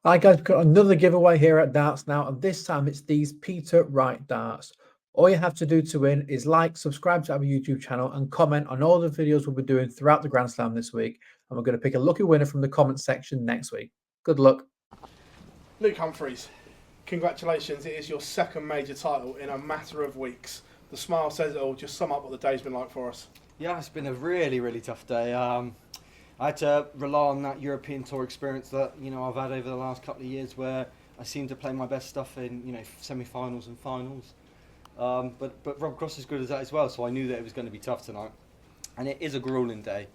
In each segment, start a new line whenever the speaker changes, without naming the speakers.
Hi guys, we've got another giveaway here at Darts now, and this time it's these Peter Wright darts. All you have to do to win is like, subscribe to our YouTube channel, and comment on all the videos we'll be doing throughout the Grand Slam this week. And we're going to pick a lucky winner from the comment section next week. Good luck.
Luke Humphries, congratulations. It is your second major title in a matter of weeks. The smile says it all. Just sum up what the day's been like for us.
Yeah, it's been a really tough day. I had to rely on that European Tour experience that I've had over the last couple of years, where I seem to play my best stuff in semi-finals and finals. But Rob Cross is good as that as well, so I knew that it was going to be tough tonight, and it is a grueling day.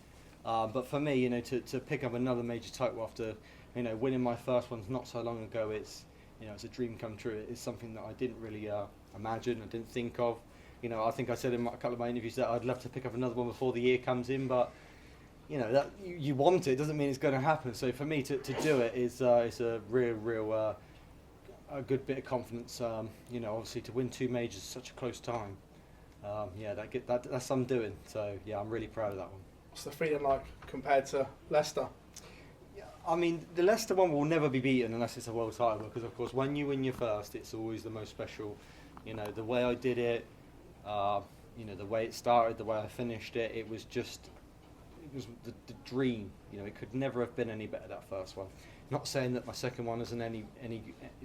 But for me, to pick up another major title after winning my first ones not so long ago, it's a dream come true. It's something that I didn't really imagine, I didn't think of. I think I said in a couple of my interviews that I'd love to pick up another one before the year comes in, but that you want it doesn't mean it's going to happen. So for me to do it is a real a good bit of confidence. Obviously to win two majors such a close time. That's some doing. So yeah, I'm really proud of that one.
What's the feeling like compared to Leicester?
Yeah, I mean the Leicester one will never be beaten unless it's a world title, because of course when you win your first, it's always the most special. The way I did it, the way it started, the way I finished it, it was the dream. It could never have been any better, that first one. Not saying that my second one isn't any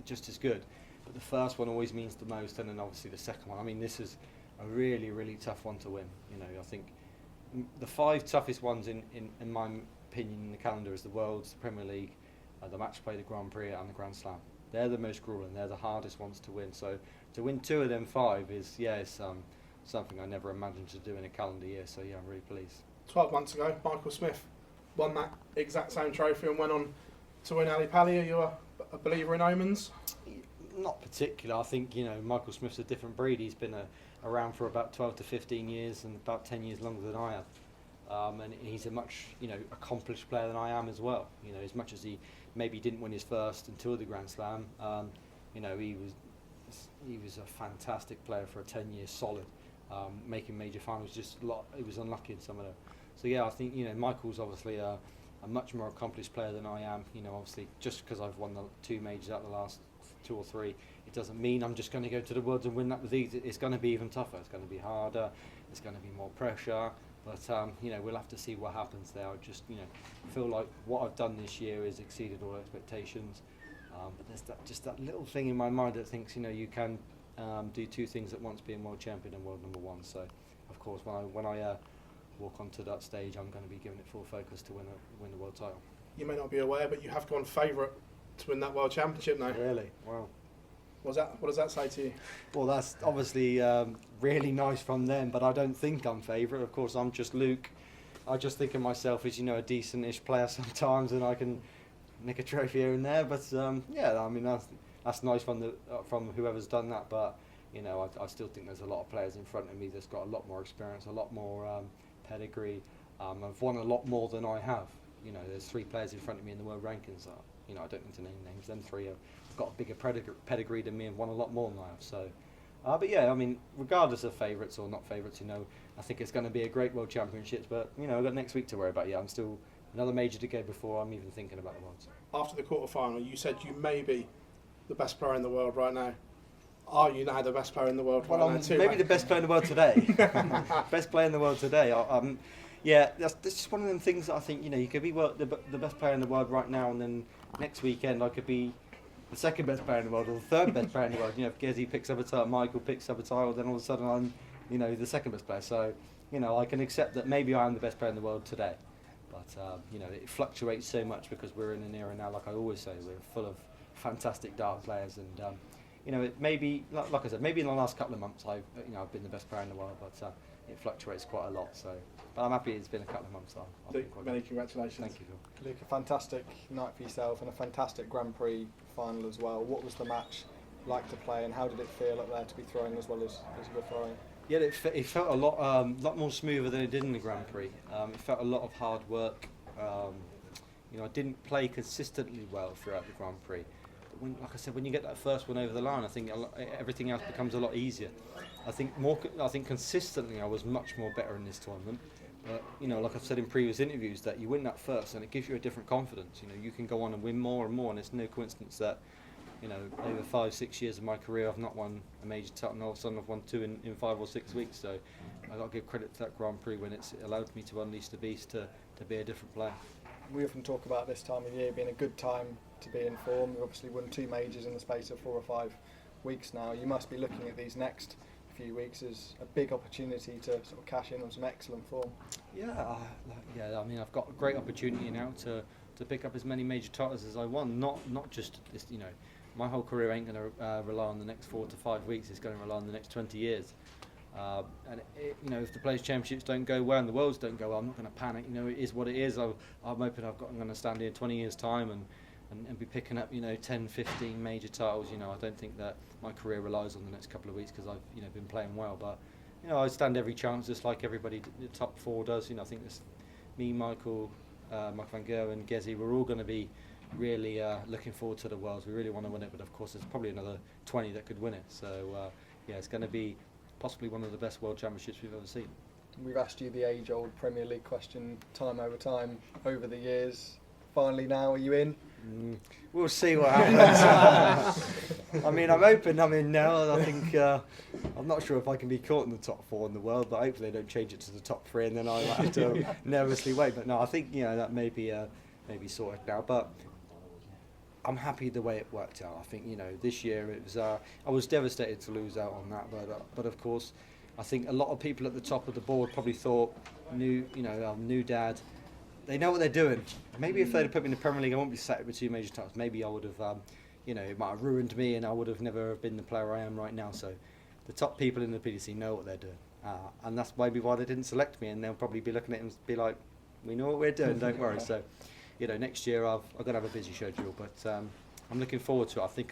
just as good, but the first one always means the most, and then obviously the second one. I mean, this is a really tough one to win. I think the five toughest ones in my opinion in the calendar is the Worlds, the Premier League, the Match Play, the Grand Prix, and the Grand Slam. They're the most grueling. They're the hardest ones to win. So to win two of them five is something I never imagined to do in a calendar year. So yeah, I'm really pleased.
12 months ago, Michael Smith won that exact same trophy and went on to win Ali Pali. Are you a believer in omens?
Not particular. I think Michael Smith's a different breed. He's been around for about 12 to 15 years and about 10 years longer than I have. And he's a much accomplished player than I am as well. As much as he maybe didn't win his first and two of the Grand Slam, he was a fantastic player for a 10 years solid. Making major finals, he was unlucky in some of them. So yeah, I think Michael's obviously a much more accomplished player than I am. Obviously just because I've won the two majors out of the last two or three, it doesn't mean I'm just going to go to the Worlds and win that with ease. It's going to be even tougher. It's going to be harder. It's going to be more pressure. But we'll have to see what happens there. I just feel like what I've done this year has exceeded all expectations. But there's that little thing in my mind that thinks you can do two things at once, being world champion and world number one. So of course when I walk onto that stage, I'm going to be giving it full focus to win the world title.
You may not be aware, but you have gone favourite to win that world championship now.
Really? Wow.
What does that say to you?
Well, that's obviously really nice from them, but I don't think I'm favourite. Of course, I'm just Luke. I just think of myself as a decent-ish player sometimes, and I can nick a trophy here and there. But yeah, I mean that's nice from whoever's done that. But I still think there's a lot of players in front of me that's got a lot more experience, a lot more pedigree. I've won a lot more than I have. There's three players in front of me in the world rankings that I don't need to name names. Them three have got a bigger pedigree than me and won a lot more than I have. So, but yeah, I mean, regardless of favourites or not favourites, I think it's going to be a great World Championships. But I've got next week to worry about. Yeah, I'm still another major to go before I'm even thinking about the Worlds.
After the quarter-final, you said you may be the best player in the world right now. Are you now the best player in the world right now too?
Maybe the best player in the world today. Best player in the world today. Yeah, that's just one of them things that I think you could be the best player in the world right now, and then next weekend I could be the second best player in the world or the third best player in the world. If Gezi picks up a title, Michael picks up a title, then all of a sudden I'm the second best player. So I can accept that maybe I am the best player in the world today, but it fluctuates so much because we're in an era now, like I always say, we're full of fantastic dart players, and it maybe, like I said, maybe in the last couple of months I've been the best player in the world, but it fluctuates quite a lot. So, but I'm happy it's been a couple of months.
Many congratulations.
Thank you, Phil.
Luke, a fantastic night for yourself and a fantastic Grand Prix final as well. What was the match like to play, and how did it feel up there to be throwing as well as you were throwing?
Yeah, it felt a lot more smoother than it did in the Grand Prix. It felt a lot of hard work. I didn't play consistently well throughout the Grand Prix. But like I said, when you get that first one over the line, I think everything else becomes a lot easier. I think consistently I was much more better in this tournament. you know, like I've said in previous interviews, that you win that first and it gives you a different confidence. You know, you can go on and win more and more, and it's no coincidence that, you know, over 5-6 years of my career I've not won a major title, and all of a sudden I've won 2 in 5 or 6 weeks. So I've got to give credit to that Grand Prix when it's allowed me to unleash the beast to be a different player.
We often talk about this time of year being a good time to be in form. You've obviously won 2 majors in the space of 4 or 5 weeks now. You must be looking at these next few weeks as a big opportunity to sort of cash in on some excellent form.
Yeah, I mean, I've got a great opportunity now to pick up as many major titles as I want. Not just this, you know, my whole career ain't going to rely on the next 4 to 5 weeks. It's going to rely on the next 20 years. And you know, if the Players' Championships don't go well and the Worlds don't go well, I'm not going to panic. You know, it is what it is. I'm hoping I'm going to stand here in 20 years' time and be picking up, you know, 10, 15 major titles. You know, I don't think that my career relies on the next couple of weeks because I've, you know, been playing well. But, you know, I stand every chance just like everybody, the top 4 does. You know, I think this, me, Michael van Gerwen and Gezi, we're all going to be really looking forward to the Worlds. We really want to win it, but of course there's probably another 20 that could win it. So, yeah, it's going to be possibly one of the best World Championships we've ever seen.
We've asked you the age-old Premier League question time over time over the years. Finally now, are you in?
We'll see what happens. I mean, I'm hoping I'm in now. I think I'm not sure if I can be caught in the top 4 in the world, but hopefully they don't change it to the top 3 and then I might have to nervously wait. But no, I think, you know, that may be sorted now. But I'm happy the way it worked out. I think, you know, this year it was. I was devastated to lose out on that, but of course, I think a lot of people at the top of the board probably thought, new dad, they know what they're doing. Maybe if they'd have put me in the Premier League, I wouldn't be sat with 2 major titles. Maybe I would have, you know, it might have ruined me, and I would have never been the player I am right now. So, the top people in the PDC know what they're doing, and that's maybe why they didn't select me. And they'll probably be looking at it and be like, "We know what we're doing. Don't worry." So, you know, next year I've got to have a busy schedule, but I'm looking forward to it. I think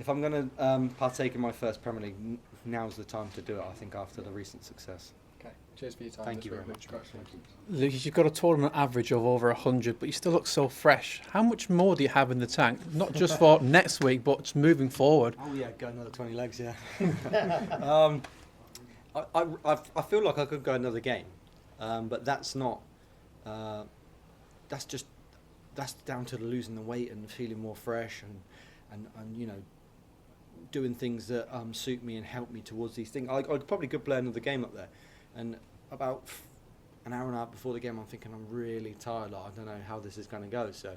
if I'm going to partake in my first Premier League, now's the time to do it. I think after the recent success.
Okay, cheers for your time.
Thank you very much.
Lucas, you've got a tournament average of over 100, but you still look so fresh. How much more do you have in the tank? Not just for next week, but just moving forward.
Oh yeah, go another 20 legs, yeah. I feel like I could go another game, but that's not. That's down to losing the weight and feeling more fresh and you know, doing things that suit me and help me towards these things. I probably could play another game up there, and about an hour and a half before the game I'm thinking I'm really tired, like, I don't know how this is going to go. So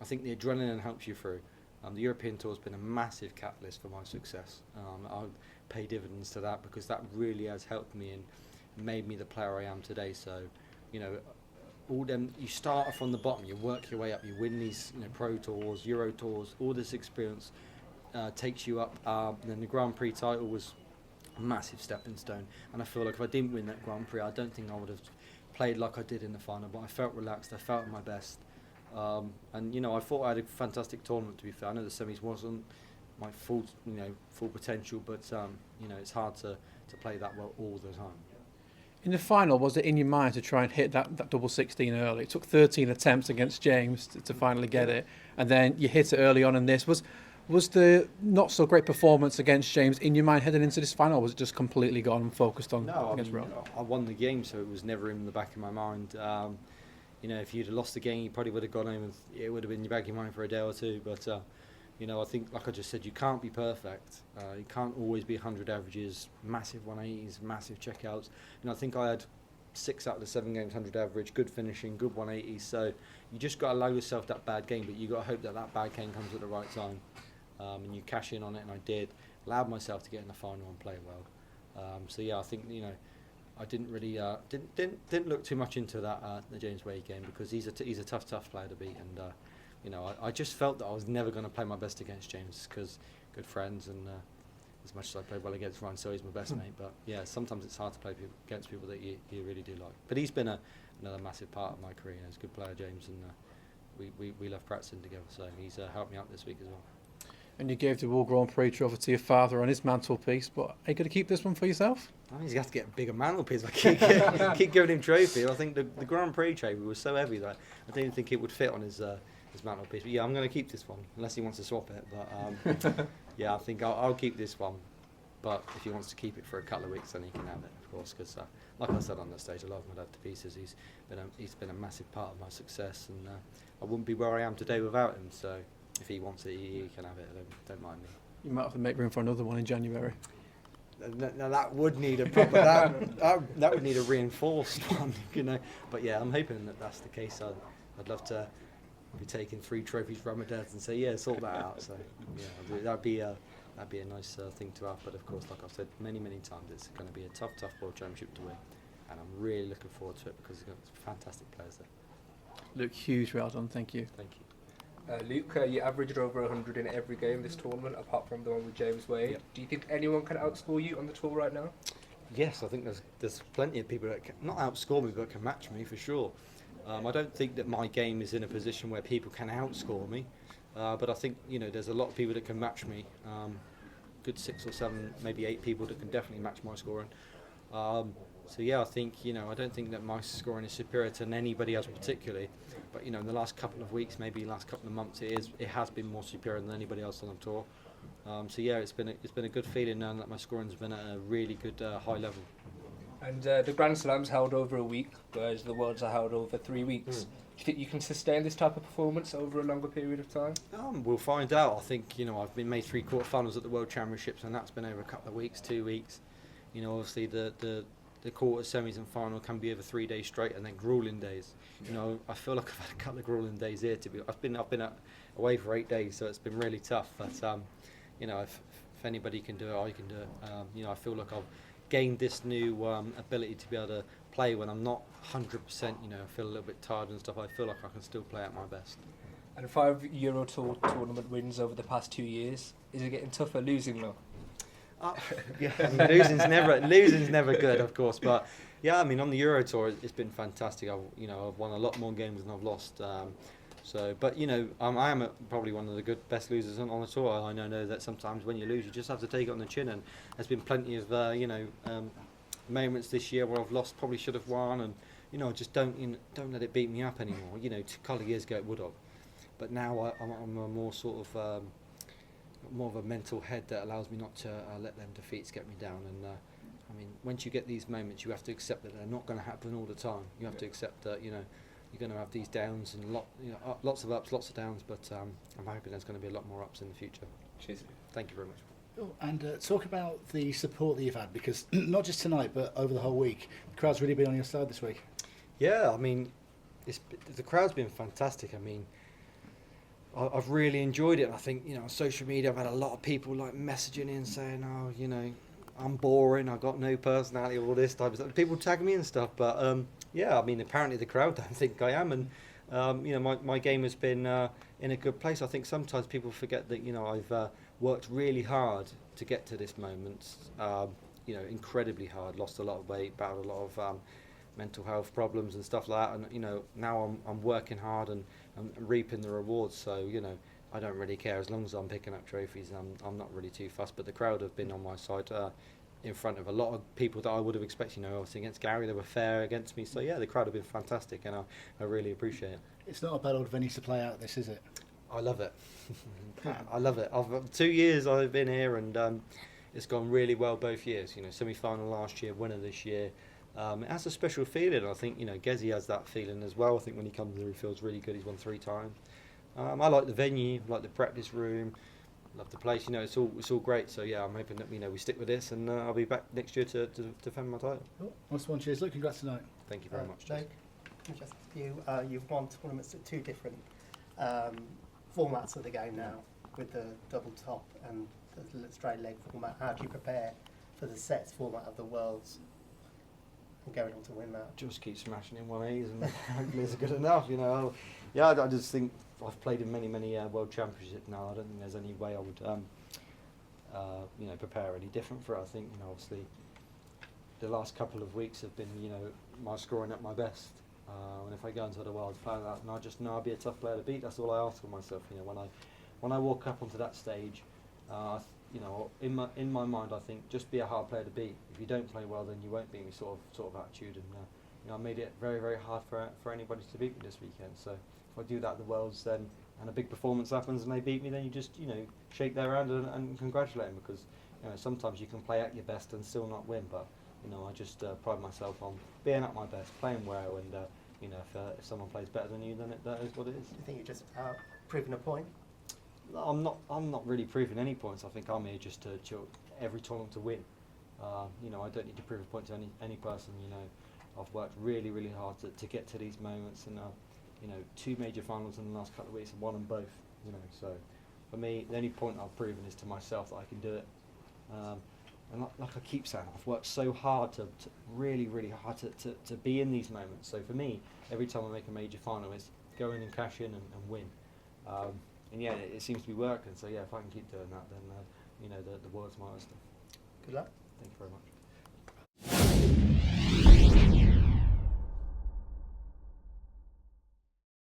I think the adrenaline helps you through. The European Tour has been a massive catalyst for my success. I pay dividends to that because that really has helped me and made me the player I am today. So, you know, all them, you start from the bottom, you work your way up, you win these, you know, Pro Tours, Euro Tours, all this experience takes you up. And then the Grand Prix title was a massive stepping stone, and I feel like if I didn't win that Grand Prix, I don't think I would have played like I did in the final, but I felt relaxed, I felt at my best. And, you know, I thought I had a fantastic tournament, to be fair. I know the semis wasn't my full potential, but, you know, it's hard to play that well all the time.
In the final, was it in your mind to try and hit that double 16 early? It took 13 attempts against James to finally get it, and then you hit it early on in this. Was the not so great performance against James in your mind heading into this final, or was it just completely gone and focused on against Rowe?
I won the game, so it was never in the back of my mind. You know, if you'd have lost the game, you probably would have gone home and it would have been in the back of your mind for a day or two. But, you know, I think, like I just said, you can't be perfect. You can't always be 100 averages, massive 180s, massive checkouts. And I think I had 6 out of the 7 games 100 average, good finishing, good 180s. So you just got to allow yourself that bad game, but you got to hope that bad game comes at the right time. And you cash in on it, and I did. Allowed myself to get in the final and play well. So yeah, I think, you know, I didn't really didn't look too much into that the James Wade game because he's a tough player to beat, and you know, I just felt that I was never going to play my best against James because good friends, and as much as I played well against Ryan, so he's my best mate. But yeah, sometimes it's hard to play against people that you really do like. But he's been another massive part of my career. He's a good player, James, and we love practicing together. So he's helped me out this week as well.
And you gave the World Grand Prix trophy to your father on his mantelpiece, but are you going to keep this one for yourself?
I mean, he's going to have to get a bigger mantelpiece if I keep giving him trophies. I think the Grand Prix trophy was so heavy that I didn't think it would fit on his mantelpiece. But yeah, I'm going to keep this one, unless he wants to swap it. But yeah, I think I'll keep this one. But if he wants to keep it for a couple of weeks, then he can have it, of course. course, because like I said on the stage, I love my dad to pieces. He's been a massive part of my success, and I wouldn't be where I am today without him. So if he wants it, he can have it. Don't mind me.
You might have to make room for another one in January.
Now that would need a proper that would need a reinforced one, you know. But yeah, I'm hoping that that's the case. I'd love to be taking 3 trophies from my dad and say, yeah, sort that out. So yeah, that'd be a nice thing to have. But of course, like I've said many times, it's going to be a tough World Championship to win, and I'm really looking forward to it because we've got fantastic players there.
Luke, huge well done. Thank you.
Thank you.
Luke, you averaged over 100 in every game this tournament, apart from the one with James Wade.
Yep.
Do you think anyone can outscore you on the tour right now?
Yes, I think there's plenty of people that can not outscore me, but can match me for sure. I don't think that my game is in a position where people can outscore me, but I think there's a lot of people that can match me. Good 6 or 7, maybe 8 people that can definitely match my scoring. So yeah, I think I don't think that my scoring is superior to anybody else particularly, but in the last couple of weeks, maybe last couple of months, it has been more superior than anybody else on the tour. So yeah, it's been a good feeling knowing that my scoring's been at a really good high level.
And the Grand Slams held over a week, whereas the Worlds are held over 3 weeks. Do you think you can sustain this type of performance over a longer period of time?
We'll find out. I think I've been made 3 quarterfinals at the World Championships, and that's been over a couple of weeks, 2 weeks. Obviously the quarter, semis and final can be over 3 days straight, and then grueling days. I feel like I've had a couple of grueling days here. I've been away for 8 days, so it's been really tough. But if anybody can do it, I can do it. I feel like I've gained this new ability to be able to play when I'm not 100%. I feel a little bit tired and stuff. I feel like I can still play at my best.
And 5 Euro Tour tournament wins over the past 2 years. Is it getting tougher losing though?
Yeah, I mean, losing's never good, of course. But yeah, I mean, on the Euro Tour, it's been fantastic. I've won a lot more games than I've lost. But I am probably one of the best losers on the tour. I know that sometimes when you lose, you just have to take it on the chin. And there's been plenty of moments this year where I've lost, probably should have won, and just don't let it beat me up anymore. A couple of years ago it would have, but now I'm a more sort of more of a mental head that allows me not to let them defeats get me down. And I mean, once you get these moments, you have to accept that they're not going to happen all the time. You have to accept that you're going to have these downs and lots of ups, lots of downs. But I'm hoping there's going to be a lot more ups in the future.
Cheers.
Thank you very much.
And talk about the support that you've had, because not just tonight, but over the whole week, the crowd's really been on your side this week.
Yeah, I mean, the crowd's been fantastic. I mean, I've really enjoyed it. I think on social media I've had a lot of people like messaging in saying, I'm boring, I've got no personality, all this type of stuff. People tag me and stuff, but yeah, I mean, apparently the crowd don't think I am, and my game has been in a good place. I think sometimes people forget that I've worked really hard to get to this moment. Incredibly hard. Lost a lot of weight, battled a lot of mental health problems and stuff like that, and now I'm working hard and reaping the rewards. So I don't really care as long as I'm picking up trophies. I'm not really too fussed. But the crowd have been on my side in front of a lot of people that I would have expected. Obviously against Gary, they were fair against me. So yeah, the crowd have been fantastic, and I really appreciate it.
It's not a bad old venue to play out this, is it?
I love it. I love it. 2 years I've been here, and it's gone really well both years. Semi-final last year, winner this year. It has a special feeling. I think Gezi has that feeling as well. I think when he comes here, he feels really good. He's won 3 times. I like the venue, like the practice room, love the place. It's all great. So yeah, I'm hoping that we stick with this, and I'll be back next year to defend my title.
Cool. Nice one, cheers. Look, congrats tonight.
Thank you very much.
Jake, just you've won tournaments at 2 different formats of the game now, with the double top and the straight leg format. How do you prepare for the sets format of the Worlds and going on to win that?
Just keep smashing in 1As, and hopefully it's good enough. Yeah, I just think I've played in many World Championships now. I don't think there's any way I would prepare any different for it. I think obviously the last couple of weeks have been my scoring at my best. And if I go into the Worlds playing that, and I just know I'll be a tough player to beat. That's all I ask for myself. When I walk up onto that stage, in my mind, I think just be a hard player to beat. If you don't play well, then you won't beat me. Sort of attitude, and I made it very, very hard for anybody to beat me this weekend. So if I do that at the Worlds, then and a big performance happens and they beat me, then you just shake their hand and congratulate them, because sometimes you can play at your best and still not win, but You know, I just pride myself on being at my best, playing well, and you know, if someone plays better than you, then that is what it is.
Do you think you're just proving a point?
I'm not really proving any points. I think I'm here just to every tournament to win. You know, I don't need to prove a point to any person. You know, I've worked really, really hard to get to these moments, and you know, 2 major finals in the last couple of weeks and won them both. You know, so for me, the only point I've proven is to myself that I can do it. And like I keep saying, I've worked so hard to really, really hard to be in these moments. So for me, every time I make a major final, it's go in and cash in and win. And yeah, it seems to be working. So yeah, if I can keep doing that, then you know, the world's my oyster.
Good luck.
Thank you very much.